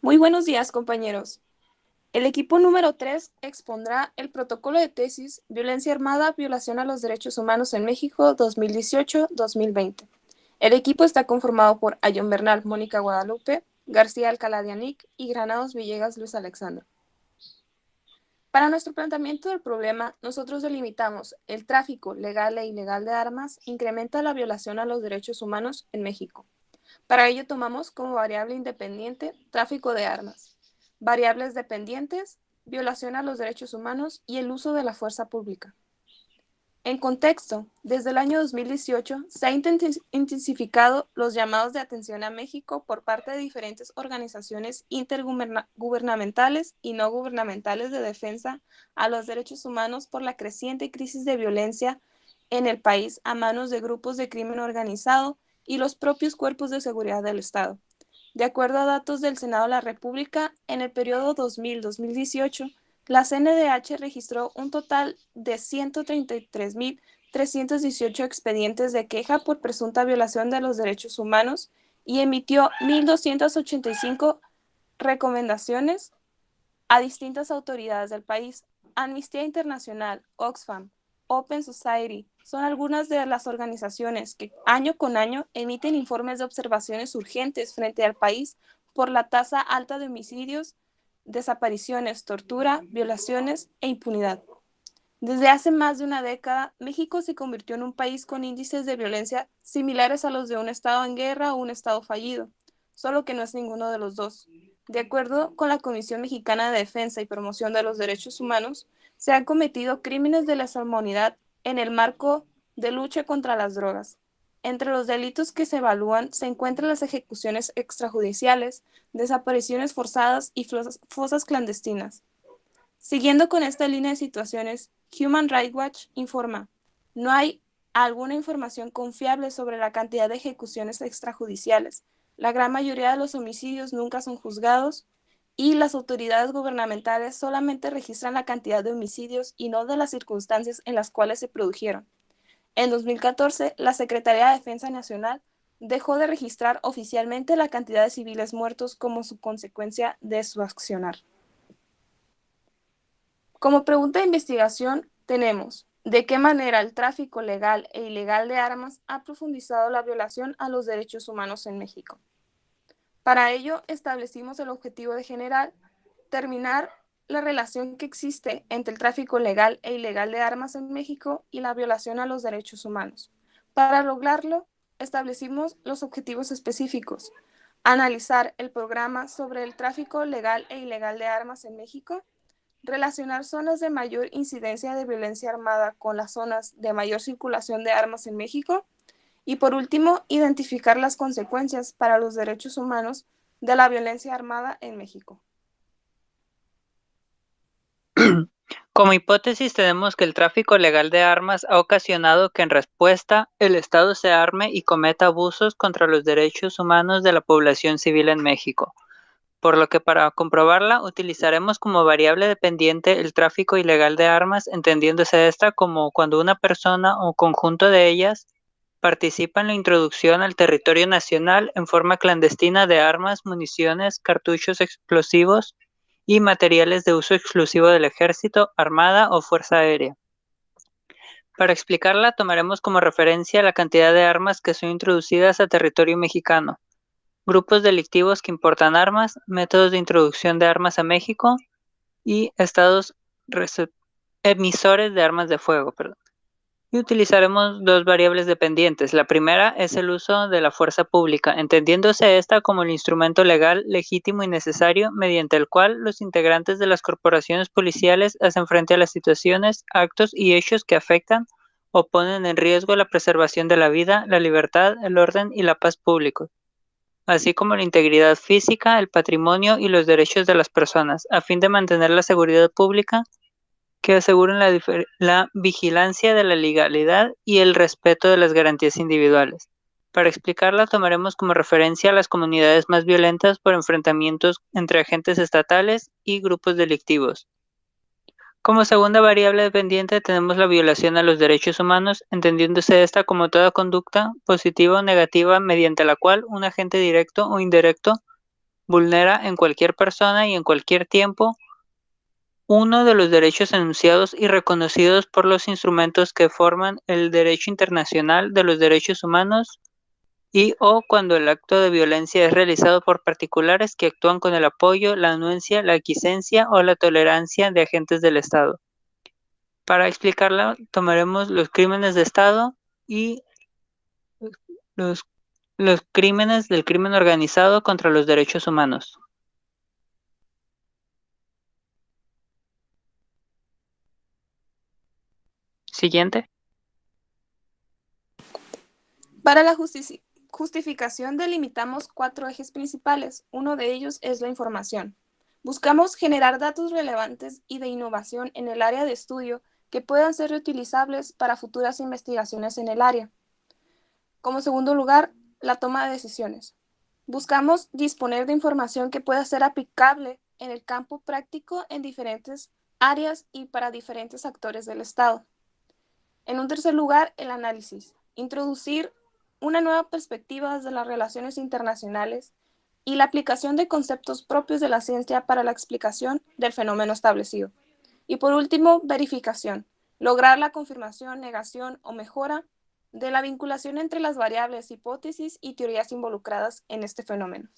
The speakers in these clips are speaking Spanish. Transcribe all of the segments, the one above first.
Muy buenos días, compañeros. El equipo número 3 expondrá el protocolo de tesis Violencia Armada, Violación a los Derechos Humanos en México 2018-2020. El equipo está conformado por Ayon Bernal, Mónica Guadalupe, García Alcalá de Anic y Granados Villegas Luis Alexandro. Para nuestro planteamiento del problema, nosotros delimitamos el tráfico legal e ilegal de armas incrementa la violación a los derechos humanos en México. Para ello tomamos como variable independiente tráfico de armas, variables dependientes, violación a los derechos humanos y el uso de la fuerza pública. En contexto, desde el año 2018 se han intensificado los llamados de atención a México por parte de diferentes organizaciones intergubernamentales y no gubernamentales de defensa a los derechos humanos por la creciente crisis de violencia en el país a manos de grupos de crimen organizado y los propios cuerpos de seguridad del Estado. De acuerdo a datos del Senado de la República, en el periodo 2000-2018, la CNDH registró un total de 133.318 expedientes de queja por presunta violación de los derechos humanos y emitió 1.285 recomendaciones a distintas autoridades del país. Amnistía Internacional, Oxfam, Open Society son algunas de las organizaciones que año con año emiten informes de observaciones urgentes frente al país por la tasa alta de homicidios, desapariciones, tortura, violaciones e impunidad. Desde hace más de una década, México se convirtió en un país con índices de violencia similares a los de un Estado en guerra o un Estado fallido, solo que no es ninguno de los dos. De acuerdo con la Comisión Mexicana de Defensa y Promoción de los Derechos Humanos, se han cometido crímenes de lesa humanidad en el marco de lucha contra las drogas. Entre los delitos que se evalúan se encuentran las ejecuciones extrajudiciales, desapariciones forzadas y fosas clandestinas. Siguiendo con esta línea de situaciones, Human Rights Watch informa, no hay alguna información confiable sobre la cantidad de ejecuciones extrajudiciales. La gran mayoría de los homicidios nunca son juzgados y las autoridades gubernamentales solamente registran la cantidad de homicidios y no de las circunstancias en las cuales se produjeron. En 2014, la Secretaría de Defensa Nacional dejó de registrar oficialmente la cantidad de civiles muertos como su consecuencia de su accionar. Como pregunta de investigación tenemos, ¿de qué manera el tráfico legal e ilegal de armas ha profundizado la violación a los derechos humanos en México? Para ello, establecimos el objetivo de general terminar la relación que existe entre el tráfico legal e ilegal de armas en México y la violación a los derechos humanos. Para lograrlo, establecimos los objetivos específicos, analizar el programa sobre el tráfico legal e ilegal de armas en México, relacionar zonas de mayor incidencia de violencia armada con las zonas de mayor circulación de armas en México y, por último, identificar las consecuencias para los derechos humanos de la violencia armada en México. Como hipótesis tenemos que el tráfico legal de armas ha ocasionado que en respuesta el Estado se arme y cometa abusos contra los derechos humanos de la población civil en México, por lo que para comprobarla utilizaremos como variable dependiente el tráfico ilegal de armas, entendiéndose esta como cuando una persona o conjunto de ellas participa en la introducción al territorio nacional en forma clandestina de armas, municiones, cartuchos explosivos y materiales de uso exclusivo del ejército, armada o fuerza aérea. Para explicarla, tomaremos como referencia la cantidad de armas que son introducidas a territorio mexicano, grupos delictivos que importan armas, métodos de introducción de armas a México y estados emisores de armas de fuego. Y utilizaremos dos variables dependientes. La primera es el uso de la fuerza pública, entendiéndose esta como el instrumento legal, legítimo y necesario mediante el cual los integrantes de las corporaciones policiales hacen frente a las situaciones, actos y hechos que afectan o ponen en riesgo la preservación de la vida, la libertad, el orden y la paz públicos, así como la integridad física, el patrimonio y los derechos de las personas, a fin de mantener la seguridad pública que aseguren la vigilancia de la legalidad y el respeto de las garantías individuales. Para explicarla, tomaremos como referencia a las comunidades más violentas por enfrentamientos entre agentes estatales y grupos delictivos. Como segunda variable dependiente tenemos la violación a los derechos humanos, entendiéndose esta como toda conducta, positiva o negativa, mediante la cual un agente directo o indirecto vulnera en cualquier persona y en cualquier tiempo uno de los derechos enunciados y reconocidos por los instrumentos que forman el derecho internacional de los derechos humanos y o cuando el acto de violencia es realizado por particulares que actúan con el apoyo, la anuencia, la aquiescencia o la tolerancia de agentes del Estado. Para explicarla, tomaremos los crímenes de Estado y los, los crímenes del crimen organizado contra los derechos humanos. Siguiente. Para la justificación delimitamos 4 ejes principales. Uno de ellos es la información. Buscamos generar datos relevantes y de innovación en el área de estudio que puedan ser reutilizables para futuras investigaciones en el área. Como segundo lugar, la toma de decisiones. Buscamos disponer de información que pueda ser aplicable en el campo práctico en diferentes áreas y para diferentes actores del Estado. En un tercer lugar, el análisis. Introducir una nueva perspectiva desde las relaciones internacionales y la aplicación de conceptos propios de la ciencia para la explicación del fenómeno establecido. Y por último, verificación. Lograr la confirmación, negación o mejora de la vinculación entre las variables, hipótesis y teorías involucradas en este fenómeno.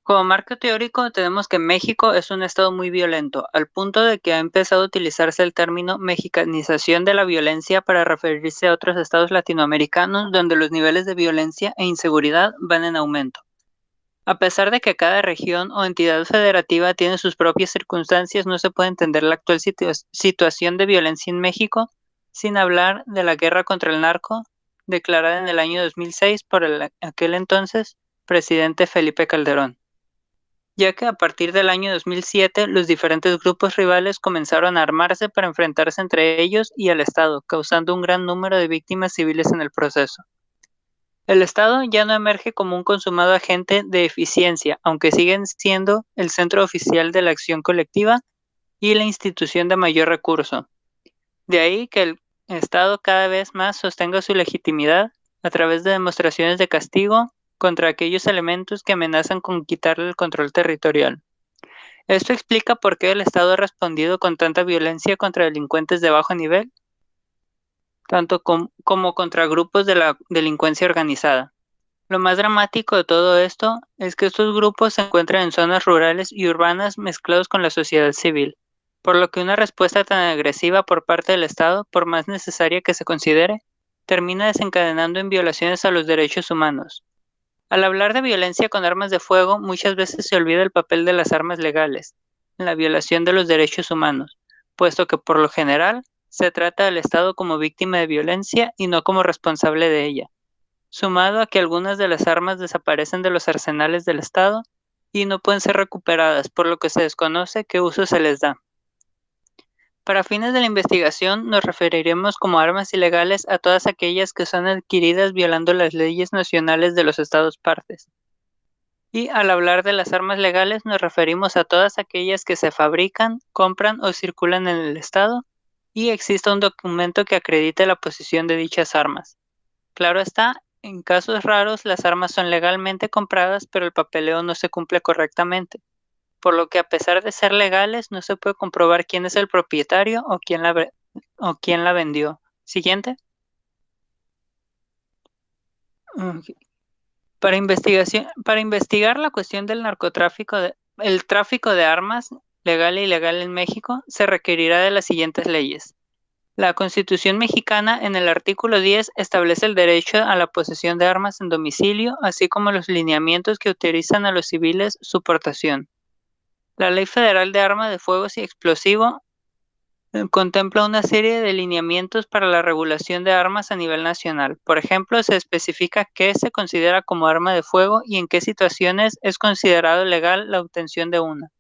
Como marco teórico, tenemos que México es un estado muy violento, al punto de que ha empezado a utilizarse el término mexicanización de la violencia para referirse a otros estados latinoamericanos donde los niveles de violencia e inseguridad van en aumento. A pesar de que cada región o entidad federativa tiene sus propias circunstancias, no se puede entender la actual situación de violencia en México sin hablar de la guerra contra el narco declarada en el año 2006 por aquel entonces presidente Felipe Calderón, ya que a partir del año 2007 los diferentes grupos rivales comenzaron a armarse para enfrentarse entre ellos y el Estado, causando un gran número de víctimas civiles en el proceso. El Estado ya no emerge como un consumado agente de eficiencia, aunque siguen siendo el centro oficial de la acción colectiva y la institución de mayor recurso. De ahí que el Estado cada vez más sostenga su legitimidad a través de demostraciones de castigo contra aquellos elementos que amenazan con quitarle el control territorial. Esto explica por qué el Estado ha respondido con tanta violencia contra delincuentes de bajo nivel, tanto como contra grupos de la delincuencia organizada. Lo más dramático de todo esto es que estos grupos se encuentran en zonas rurales y urbanas mezclados con la sociedad civil, por lo que una respuesta tan agresiva por parte del Estado, por más necesaria que se considere, termina desencadenando en violaciones a los derechos humanos. Al hablar de violencia con armas de fuego, muchas veces se olvida el papel de las armas legales en la violación de los derechos humanos, puesto que por lo general se trata del Estado como víctima de violencia y no como responsable de ella, sumado a que algunas de las armas desaparecen de los arsenales del Estado y no pueden ser recuperadas, por lo que se desconoce qué uso se les da. Para fines de la investigación, nos referiremos como armas ilegales a todas aquellas que son adquiridas violando las leyes nacionales de los estados partes. Y al hablar de las armas legales, nos referimos a todas aquellas que se fabrican, compran o circulan en el estado y exista un documento que acredite la posesión de dichas armas. Claro está, en casos raros las armas son legalmente compradas, pero el papeleo no se cumple correctamente, por lo que a pesar de ser legales no se puede comprobar quién es el propietario o quién la vendió. Siguiente. Para investigar la cuestión del el tráfico de armas legal e ilegal en México, se requerirá de las siguientes leyes. La Constitución mexicana en el artículo 10 establece el derecho a la posesión de armas en domicilio, así como los lineamientos que autorizan a los civiles su portación. La Ley Federal de Armas de Fuego y Explosivo contempla una serie de lineamientos para la regulación de armas a nivel nacional. Por ejemplo, se especifica qué se considera como arma de fuego y en qué situaciones es considerado legal la obtención de una,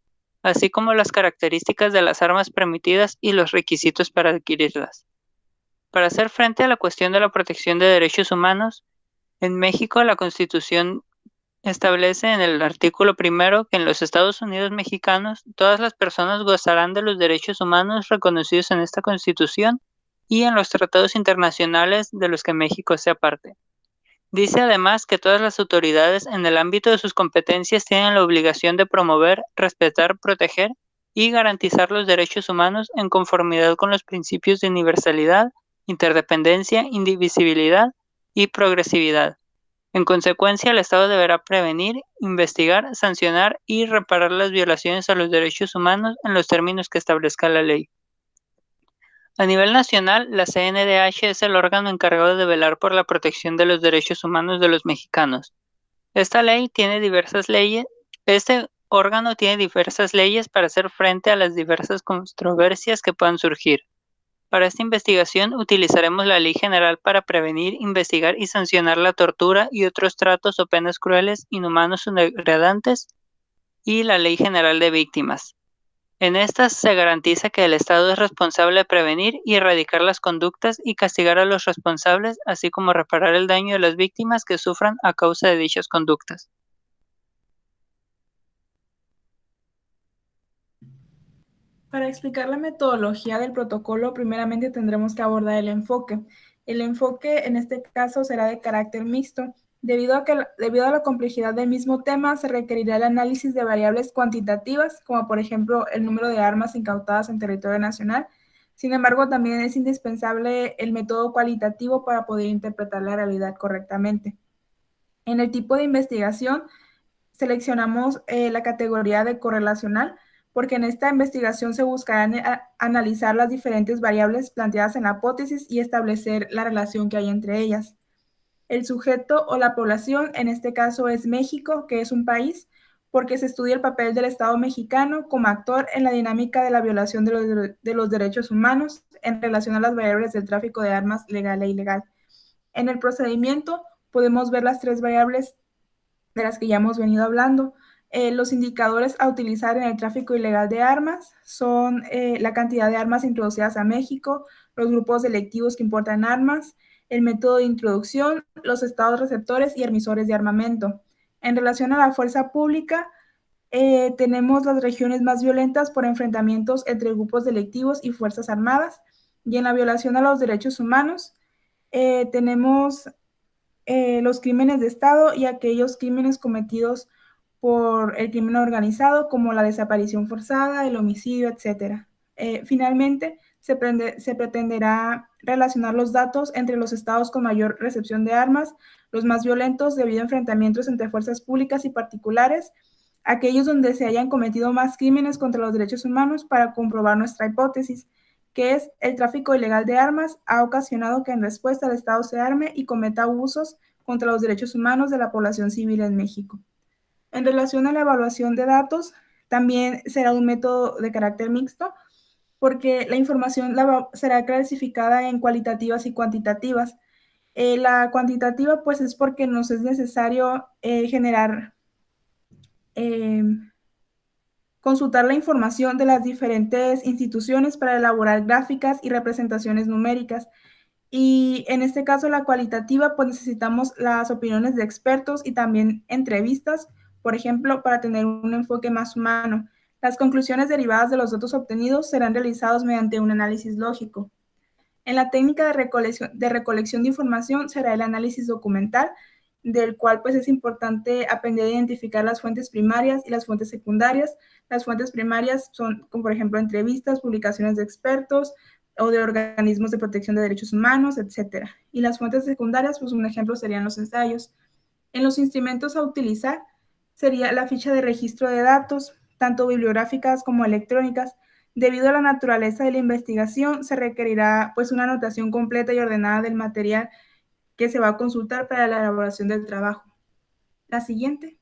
así como las características de las armas permitidas y los requisitos para adquirirlas. Para hacer frente a la cuestión de la protección de derechos humanos, en México la Constitución establece en el artículo primero que en los Estados Unidos mexicanos todas las personas gozarán de los derechos humanos reconocidos en esta Constitución y en los tratados internacionales de los que México sea parte. Dice además que todas las autoridades en el ámbito de sus competencias tienen la obligación de promover, respetar, proteger y garantizar los derechos humanos en conformidad con los principios de universalidad, interdependencia, indivisibilidad y progresividad. En consecuencia, el Estado deberá prevenir, investigar, sancionar y reparar las violaciones a los derechos humanos en los términos que establezca la ley. A nivel nacional, la CNDH es el órgano encargado de velar por la protección de los derechos humanos de los mexicanos. Este órgano tiene diversas leyes para hacer frente a las diversas controversias que puedan surgir. Para esta investigación utilizaremos la Ley General para prevenir, investigar y sancionar la tortura y otros tratos o penas crueles, inhumanos o degradantes, y la Ley General de Víctimas. En estas se garantiza que el Estado es responsable de prevenir y erradicar las conductas y castigar a los responsables, así como reparar el daño de las víctimas que sufran a causa de dichas conductas. Para explicar la metodología del protocolo, primeramente tendremos que abordar el enfoque. El enfoque en este caso será de carácter mixto. Debido a la complejidad del mismo tema, se requerirá el análisis de variables cuantitativas, como por ejemplo el número de armas incautadas en territorio nacional. Sin embargo, también es indispensable el método cualitativo para poder interpretar la realidad correctamente. En el tipo de investigación, seleccionamos la categoría de correlacional, porque en esta investigación se buscará analizar las diferentes variables planteadas en la hipótesis y establecer la relación que hay entre ellas. El sujeto o la población, en este caso es México, que es un país, porque se estudia el papel del Estado mexicano como actor en la dinámica de la violación de los derechos humanos en relación a las variables del tráfico de armas legal e ilegal. En el procedimiento podemos ver las tres variables de las que ya hemos venido hablando. Los indicadores a utilizar en el tráfico ilegal de armas son la cantidad de armas introducidas a México, los grupos delictivos que importan armas, el método de introducción, los estados receptores y emisores de armamento. En relación a la fuerza pública, tenemos las regiones más violentas por enfrentamientos entre grupos delictivos y fuerzas armadas. Y en la violación a los derechos humanos, tenemos los crímenes de Estado y aquellos crímenes cometidos por el crimen organizado, como la desaparición forzada, el homicidio, etc. Finalmente, se pretenderá relacionar los datos entre los estados con mayor recepción de armas, los más violentos debido a enfrentamientos entre fuerzas públicas y particulares, aquellos donde se hayan cometido más crímenes contra los derechos humanos para comprobar nuestra hipótesis, que es el tráfico ilegal de armas ha ocasionado que en respuesta el Estado se arme y cometa abusos contra los derechos humanos de la población civil en México. En relación a la evaluación de datos, también será un método de carácter mixto, porque la información será clasificada en cualitativas y cuantitativas. La cuantitativa, pues, es porque nos es necesario consultar la información de las diferentes instituciones para elaborar gráficas y representaciones numéricas. Y en este caso, la cualitativa, pues necesitamos las opiniones de expertos y también entrevistas, por ejemplo, para tener un enfoque más humano. Las conclusiones derivadas de los datos obtenidos serán realizados mediante un análisis lógico. En la técnica de recolección de información será el análisis documental, del cual pues es importante aprender a identificar las fuentes primarias y las fuentes secundarias. Las fuentes primarias son, como por ejemplo, entrevistas, publicaciones de expertos o de organismos de protección de derechos humanos, etc. Y las fuentes secundarias, pues un ejemplo serían los ensayos. En los instrumentos a utilizar sería la ficha de registro de datos, tanto bibliográficas como electrónicas. Debido a la naturaleza de la investigación, se requerirá pues una anotación completa y ordenada del material que se va a consultar para la elaboración del trabajo. La siguiente.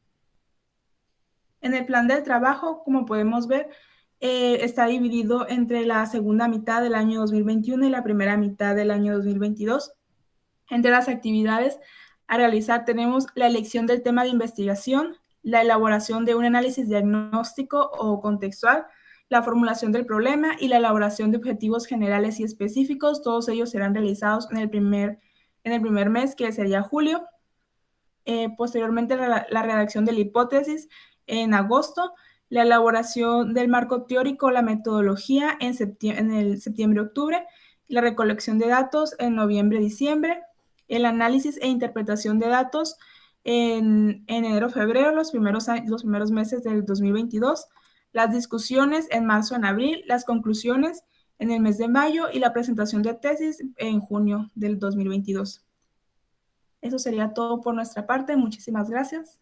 En el plan del trabajo, como podemos ver, está dividido entre la segunda mitad del año 2021 y la primera mitad del año 2022. Entre las actividades a realizar tenemos la elección del tema de investigación, la elaboración de un análisis diagnóstico o contextual, la formulación del problema y la elaboración de objetivos generales y específicos. Todos ellos serán realizados en el primer mes, que sería julio. Posteriormente, la redacción de la hipótesis en agosto, la elaboración del marco teórico, la metodología en el septiembre-octubre, la recolección de datos en noviembre-diciembre, el análisis e interpretación de datos en enero-febrero, los primeros meses del 2022, las discusiones en marzo-abril, las conclusiones en el mes de mayo y la presentación de tesis en junio del 2022. Eso sería todo por nuestra parte. Muchísimas gracias.